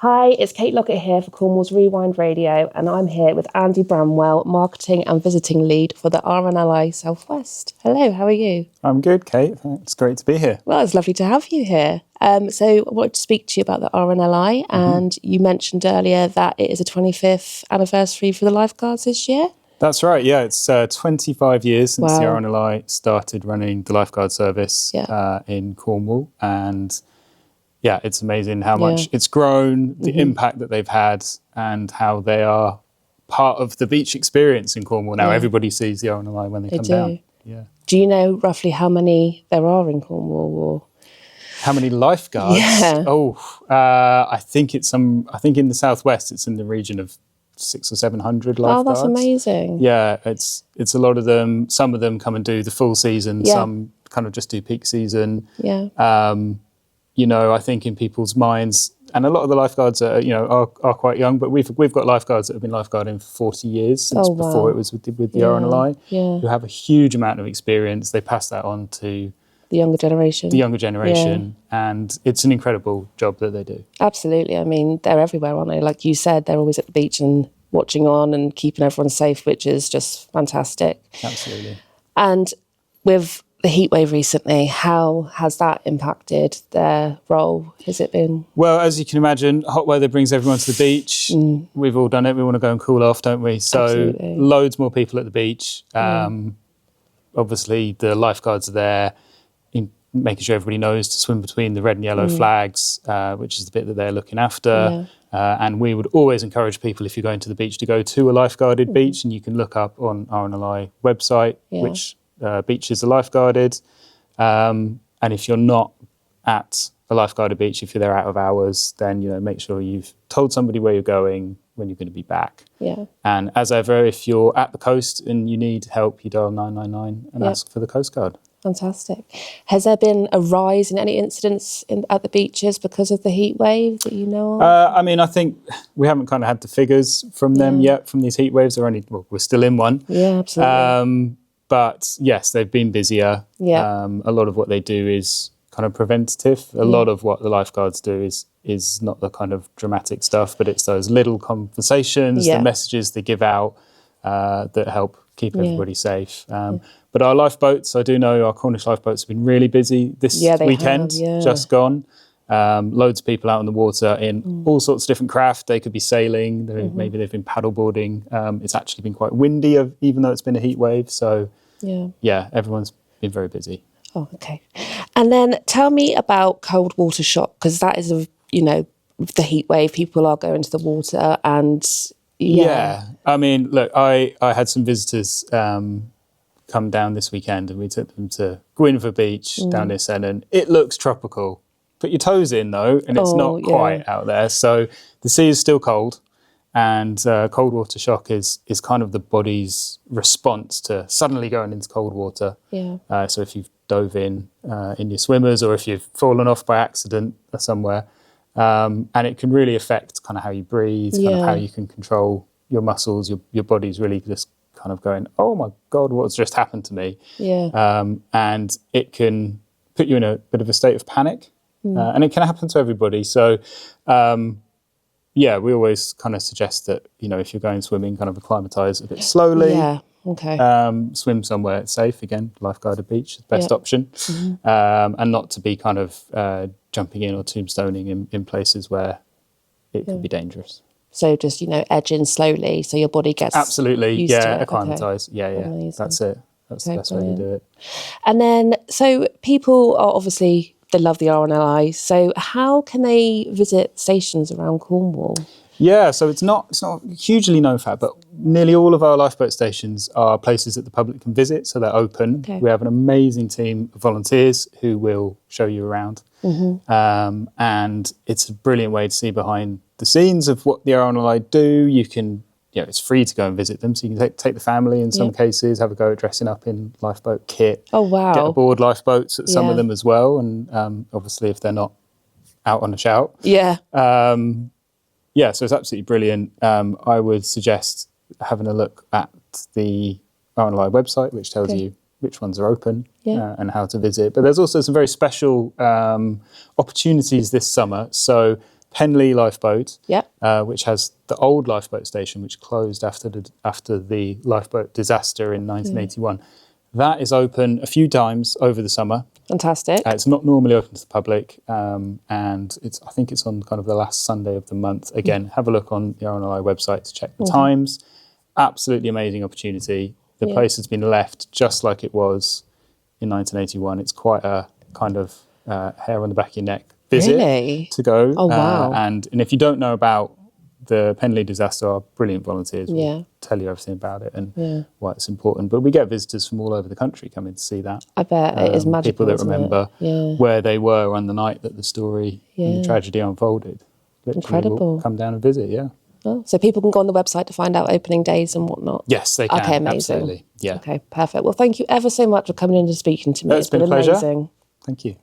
Hi, it's Kate Lockett here for Cornwall's Rewind Radio, and I'm here with Andy Bramwell, Marketing and Visiting Lead for the RNLI South West. Hello, how are you? I'm good, Kate. It's great to be here. Well, it's lovely to have you here. So I wanted to speak to you about the RNLI, and you mentioned earlier that it is a 25th anniversary for the lifeguards this year. That's right, yeah. It's 25 years since Wow. the RNLI started running the lifeguard service in Cornwall. And yeah, it's amazing how much it's grown, the impact that they've had, and how they are part of the beach experience in Cornwall. Now everybody sees the RNLI when they come down. Yeah. Do you know roughly how many there are in Cornwall? Or How many lifeguards? Yeah. I think in the South West, it's in the region of 600 or 700 lifeguards. Oh, that's amazing. Yeah, it's a lot of them. Some of them come and do the full season. Some kind of just do peak season. Yeah. I think in people's minds, and a lot of the lifeguards are quite young, but we've got lifeguards that have been lifeguarding for 40 years since before it was with the RNLI, who have a huge amount of experience. They pass that on to the younger generation. And it's an incredible job that they do. Absolutely. I mean, they're everywhere, aren't they? Like you said, they're always at the beach and watching on and keeping everyone safe, which is just fantastic. Absolutely. And with the heatwave recently, how has that impacted their role? Has it been? Well, as you can imagine, hot weather brings everyone to the beach. We've all done it. We want to go and cool off, don't we? So Absolutely. Loads more people at the beach. Obviously, the lifeguards are there, making sure everybody knows to swim between the red and yellow flags, which is the bit that they're looking after. And we would always encourage people, if you're going to the beach, to go to a lifeguarded beach, and you can look up on RNLI website which beaches are lifeguarded. And if you're not at a lifeguarded beach, if you're there out of hours, then make sure you've told somebody where you're going, when you're going to be back. Yeah. And as ever, if you're at the coast and you need help, you dial 999 and ask for the Coast Guard. Fantastic. Has there been a rise in any incidents at the beaches because of the heat wave that you know of? I think we haven't kind of had the figures from them yet, from these heat waves. We're still in one. Yeah, absolutely. But yes, they've been busier. Yeah. A lot of what they do is kind of preventative. A lot of what the lifeguards do is not the kind of dramatic stuff, but it's those little conversations, the messages they give out that help keep everybody safe. But our lifeboats, I do know our Cornish lifeboats have been really busy this weekend, just gone. Loads of people out on the water in all sorts of different craft. They could be sailing, maybe they've been paddleboarding. It's actually been quite windy, even though it's been a heat wave. So everyone's been very busy. Oh, okay. And then tell me about cold water shock, because that is, with the heat wave, people are going to the water and... Yeah. I mean, look, I had some visitors come down this weekend, and we took them to Gwynfor Beach down near Sennan. It looks tropical. Put your toes in, though, and it's not quite out there. So the sea is still cold, and cold water shock is kind of the body's response to suddenly going into cold water. Yeah. So if you've dove in your swimmers, or if you've fallen off by accident somewhere, and it can really affect kind of how you breathe, kind of how you can control your muscles. Your body's really just kind of going, oh my God, what's just happened to me? Yeah. And it can put you in a bit of a state of panic, and it can happen to everybody. So, we always kind of suggest that, if you're going swimming, kind of acclimatise a bit slowly. Yeah. Okay. Swim somewhere safe, again, lifeguarded beach is the best option. And not to be kind of jumping in or tombstoning in places where it could be dangerous. So just, edge in slowly so your body gets absolutely used to it. Acclimatise. Okay. Yeah. That's it. That's the best way to do it. And then, so people are obviously, they love the RNLI. So how can they visit stations around Cornwall? Yeah, so it's not hugely known fact, but nearly all of our lifeboat stations are places that the public can visit, so they're open. Okay. We have an amazing team of volunteers who will show you around. And it's a brilliant way to see behind the scenes of what the RNLI do. You can, it's free to go and visit them, so you can take the family in some cases, have a go at dressing up in lifeboat kit. Oh, wow. Get aboard lifeboats at some of them as well, and obviously if they're not out on a shout. Yeah. So it's absolutely brilliant. I would suggest having a look at the RNLI website, which tells you which ones are open and how to visit. But there's also some very special opportunities this summer. So Penlee Lifeboat, Yep. which has the old lifeboat station, which closed after the lifeboat disaster in 1981. That is open a few times over the summer. Fantastic. It's not normally open to the public, and I think it's on kind of the last Sunday of the month. Again, have a look on the RNLI website to check the times. Absolutely amazing opportunity. The place has been left just like it was in 1981. It's quite a kind of hair on the back of your neck visit to go. Oh, wow. And if you don't know about the Penlee disaster, our brilliant volunteers will Yeah. tell you everything about it and why it's important. But we get visitors from all over the country coming to see that. I bet it is magical. People that remember where they were on the night that the story and the tragedy unfolded. Literally Incredible. will come down and visit, Oh, so people can go on the website to find out opening days and whatnot? Yes, they can. Okay, amazing. Absolutely. Yeah. Okay, perfect. Well, thank you ever so much for coming in and speaking to me. It's been a pleasure. Amazing. Thank you.